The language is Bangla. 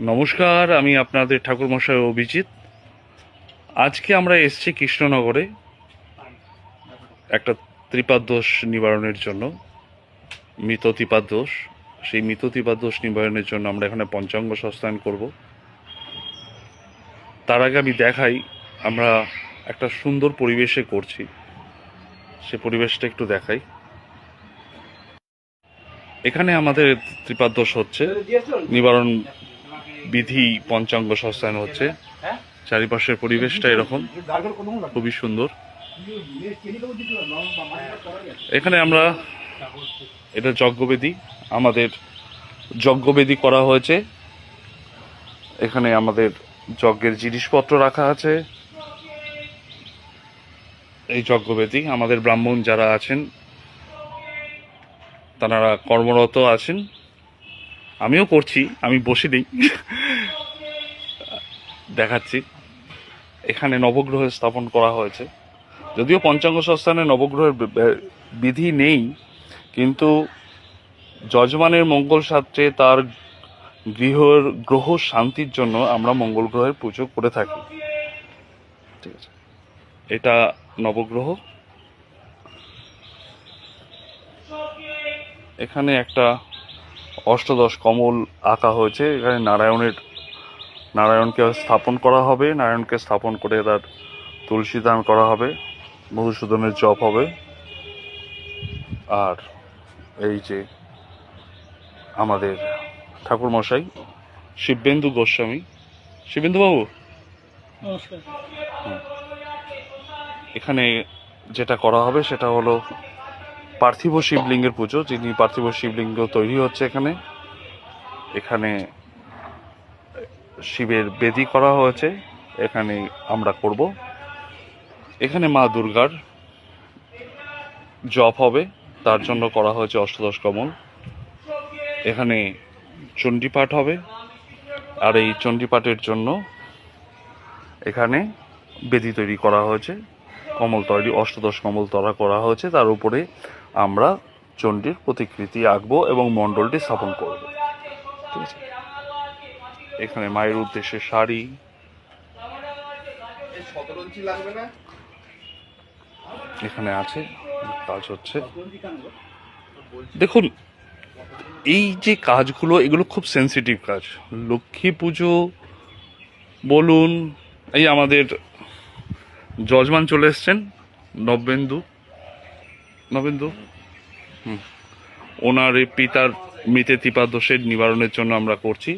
নমস্কার, আমি আপনাদের ঠাকুরমশাই অভিজিৎ। আজকে আমরা এসেছি কৃষ্ণনগরে একটা ত্রিপাদ দোষ নিবারণের জন্য। মৃত ত্রিপাদ দোষ, সেই মৃত ত্রিপাদ দোষ নিবারণের জন্য আমরা এখানে পঞ্চাঙ্গ সস্তায়ন করব। তার আগে আমি দেখাই আমরা একটা সুন্দর পরিবেশে করছি, সে পরিবেশটা একটু দেখাই। এখানে আমাদের ত্রিপাদ দোষ হচ্ছে, নিবারণ বিধি পঞ্চাঙ্গ সস্তায়ন হচ্ছে। চারিপাশের পরিবেশটা এরকম, খুবই সুন্দর। এখানে আমরা, এটা যজ্ঞবেদী, আমাদের যজ্ঞবেদী করা হয়েছে। এখানে আমাদের যজ্ঞের জিনিসপত্র রাখা আছে। এই যজ্ঞবেদী, আমাদের ব্রাহ্মণ যারা আছেন তারা কর্মরত আছেন, আমিও করছি, আমি বসে নেই। দেখাচ্ছি। এখানে নবগ্রহ স্থাপন করা হয়েছে। যদিও পঞ্চাঙ্গ সস্তানে নবগ্রহের বিধি নেই, কিন্তু যজমানের মঙ্গল শাস্ত্রে তার গ্রহ শান্তির জন্য আমরা মঙ্গল গ্রহের পুজো করে থাকি। ঠিক আছে, এটা নবগ্রহ। এখানে একটা অষ্টদশ কমল আঁকা হয়েছে। এখানে নারায়ণকে স্থাপন করা হবে। নারায়ণকে স্থাপন করে তার তুলসী দান করা হবে, মধুসূদনের জপ হবে। আর এই যে আমাদের ঠাকুরমশাই শিবেন্দু গোস্বামী, শিবেন্দু বাবু, এখানে যেটা করা হবে সেটা হলো পার্থিব শিবলিঙ্গের পুজো। যিনি পার্থিব শিবলিঙ্গ তৈরি হচ্ছে এখানে, এখানে শিবের বেদি করা হয়েছে, এখানে আমরা করব। এখানে মা দুর্গার জপ হবে, তার জন্য করা হয়েছে অষ্টদশ কমল। এখানে চণ্ডীপাঠ হবে, আর এই চণ্ডীপাঠের জন্য এখানে বেদি তৈরি করা হয়েছে, কমল তৈরি, অষ্টদশ কমল তৈরি করা হয়েছে। তার উপরে আমরা চণ্ডীর প্রতিকৃতি আঁকবো এবং মণ্ডলটি স্থাপন করব। ঠিক আছে, এখানে মায়ের উদ্দেশ্যে শাড়ি, এখানে আছে, কাজ হচ্ছে। দেখুন, এই যে কাজগুলো, এগুলো খুব সেন্সিটিভ কাজ। লক্ষ্মী পুজো বলুন, এই আমাদের যজমান চলে এসছেন, নবেন্দু, ওনার এই পিতার মৃতে ত্রিপাদ দোষের নিবারণের জন্য আমরা করছি।